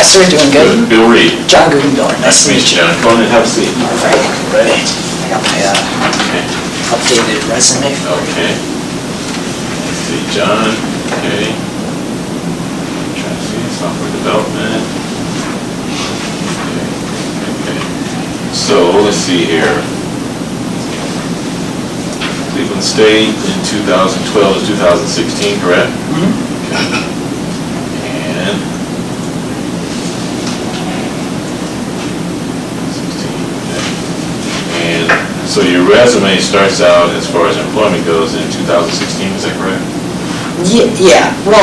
sir. Doing good. Bill Reed. John Guggenbiller. Nice to meet you. John. Go on and have a seat. All right. Ready? I got my Okay. updated resume. Okay. Let's see, John. Okay. Trying to see software development. Okay. So let's see here. Cleveland State in 2012 to 2016, correct? Okay. And 16. Okay. And so your resume starts out, as far as employment goes, in 2016. Is that correct? Yeah. Well,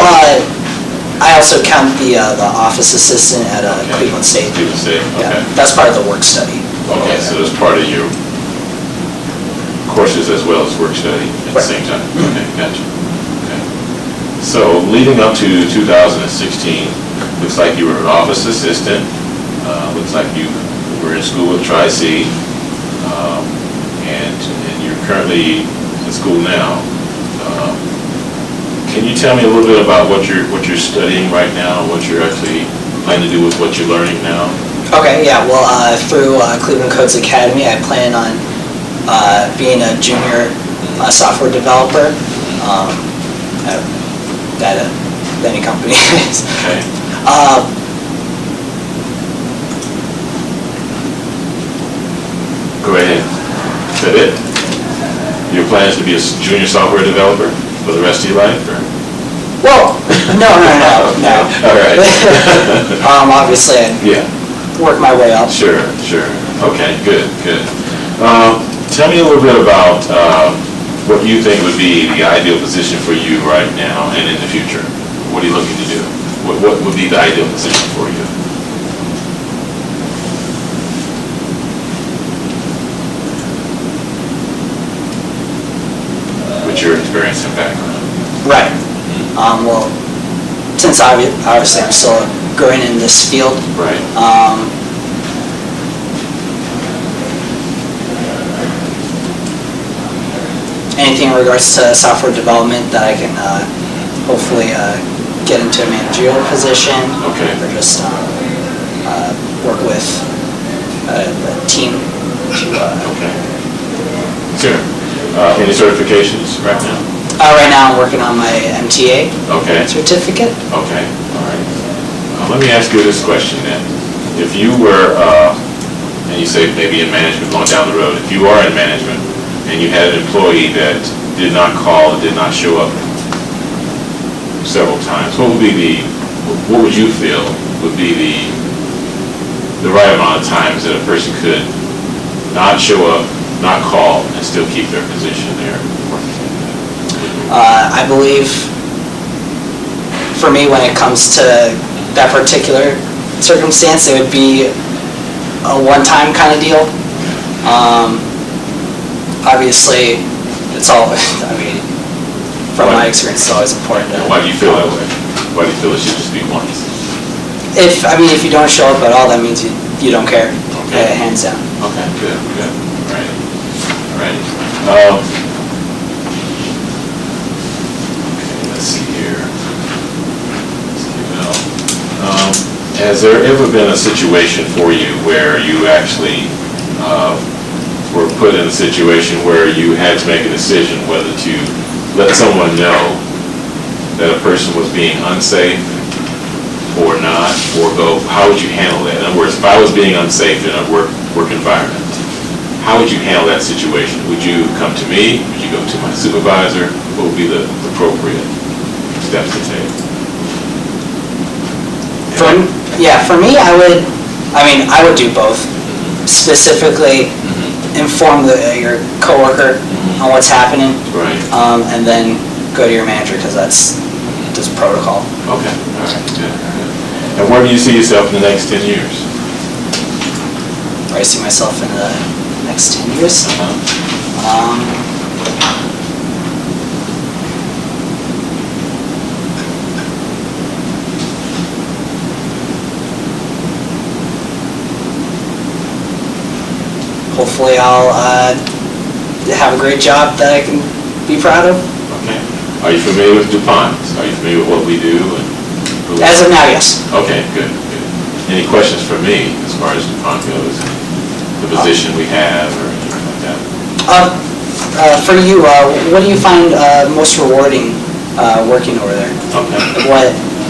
I also count the office assistant at Okay. Cleveland State. Cleveland State. Okay. Yeah, that's part of the work study. Okay, so it's part of your courses as well as work study at the Right. same time? Okay, gotcha. Okay. So leading up to 2016, looks like you were an office assistant, looks like you were in school at Tri-C, and you're currently in school now. Can you tell me a little bit about what you're studying right now, what you're actually planning to do with what you're learning now? Okay. Yeah. Well, through Cleveland Codes Academy, I plan on being a junior software developer at any company. Okay. Go ahead. Is that it? Your plan is to be a junior software developer for the rest of your life, or? Well, no. All right. Obviously, I Yeah. work my way up. Sure. Okay, good. Tell me a little bit about what you think would be the ideal position for you right now and in the future. What are you looking to do? What would be the ideal position for you? With your experience and background. Right. Well, since obviously I'm still growing in this field, Right. Anything in regards to software development that I can hopefully get into a managerial position. Okay. Or just work with a team to. Okay. Sure. Any certifications right now? Right now I'm working on my MTA Okay. certificate. Okay, all right. Let me ask you this question then. If you were, and you say maybe in management going down the road, if you are in management and you had an employee that did not call and did not show up several times, what would you feel would be the right amount of times that a person could not show up, not call, and still keep their position there? I believe for me, when it comes to that particular circumstance, it would be a one-time kind of deal. Obviously, it's all, I mean, from my experience, it's always important to. Why do you feel that way? Why do you feel it should just be once? If you don't show up at all, that means you don't care. Okay. Hands down. Okay, good. All right. Okay, let's see here. Has there ever been a situation for you where you actually were put in a situation where you had to make a decision whether to let someone know that a person was being unsafe or not, or go? How would you handle that? In other words, if I was being unsafe in a work environment, how would you handle that situation? Would you come to me? Would you go to my supervisor? What would be the appropriate steps to take? For me, I would do both. Specifically, inform your coworker on what's happening, Right. and then go to your manager, because that's just protocol. Okay, all right, good. And where do you see yourself in the next 10 years? Where I see myself in the next 10 years. Hopefully I'll have a great job that I can be proud of. Okay. Are you familiar with DuPont? Are you familiar with what we do? And As of now, yes. Okay, good. Any questions for me as far as DuPont goes? The position we have or anything like that? For you, what do you find most rewarding working over there? Okay.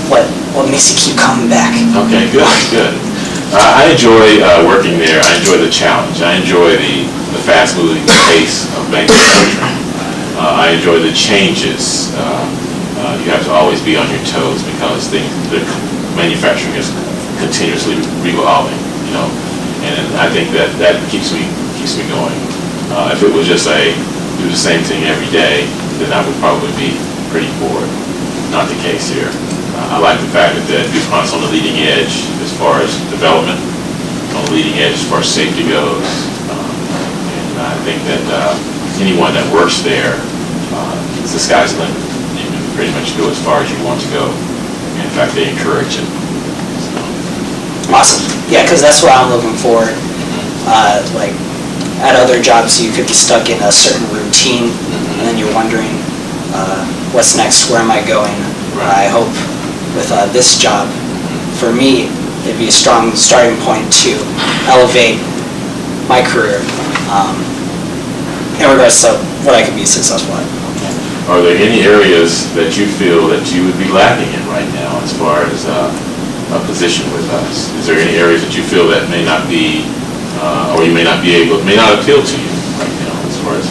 What makes you keep coming back? Okay, good, good. I enjoy working there. I enjoy the challenge. I enjoy the fast-moving pace of manufacturing. I enjoy the changes. You have to always be on your toes because the manufacturing is continuously revolving, you know, and I think that keeps me going. If it was just do the same thing every day, then I would probably be pretty bored. Not the case here. I like the fact that DuPont's on the leading edge as far as development, on the leading edge as far as safety goes. And I think that anyone that works there, the sky's the limit. You can pretty much go as far as you want to go. In fact, they encourage it. So. Awesome. Yeah, because that's what I'm looking for. Like at other jobs, you could be stuck in a certain routine, and then you're wondering, what's next? Where am I going? I hope with this job, for me, it'd be a strong starting point to elevate my career in regards to what I could be successful at. Are there any areas that you feel that you would be lacking in right now as far as a position with us? Is there any areas that you feel that may not be, or you may not be able, may not appeal to you right now as far as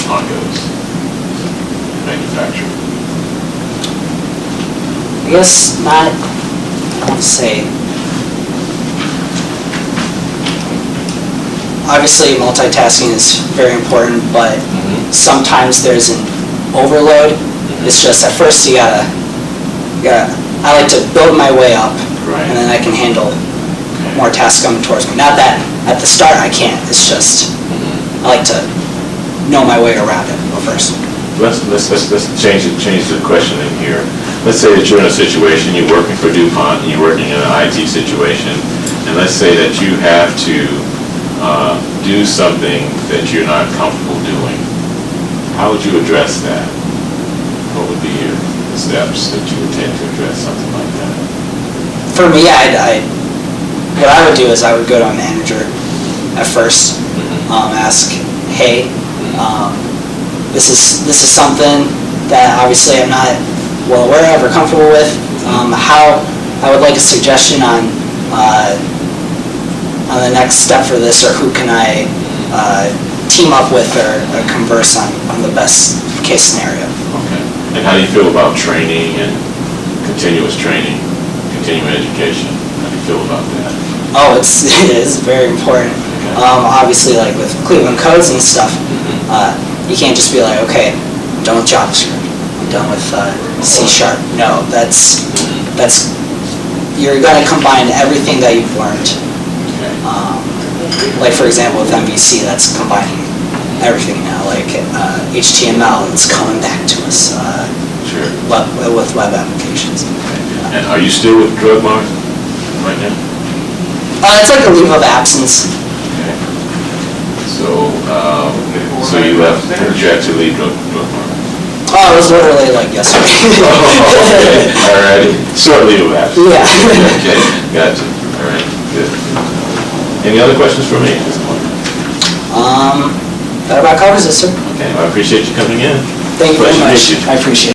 DuPont goes, manufacturing? I guess not, I want to say, obviously multitasking is very important, but sometimes there's an overload. It's just at first you gotta, I like to build my way up, Right. and then I can handle more tasks coming towards me. Not that at the start I can't, it's just, I like to know my way around it first. Let's change the question in here. Let's say that you're in a situation, you're working for DuPont, and you're working in an IT situation, and let's say that you have to do something that you're not comfortable doing. How would you address that? What would be your steps that you would take to address something like that? For me, what I would do is I would go to a manager at first, ask, hey, this is something that obviously I'm not well aware of or comfortable with. How I would like a suggestion on the next step for this, or who can I team up with or converse on the best case scenario. Okay. And how do you feel about training and continuous training, continuing education? How do you feel about that? Oh, it is very important. Obviously, like with Cleveland codes and stuff, you can't just be like, okay, I'm done with JavaScript, I'm done with C#. No, that's you're going to combine everything that you've learned. Like for example, with MVC, that's combining everything now. Like HTML, it's coming back to us. Sure. With web applications. And are you still with DrugMart right now? It's like a leave of absence. Okay. So you left, when did you actually leave DrugMart? Oh, it was literally like yesterday. Okay, all right. Short leave of absence. Yeah. Okay, gotcha. All right, good. Any other questions for me at this point? That about covers it, sir. Okay, well, I appreciate you coming in. Thank you very Pleasure to much. meet you. I appreciate it.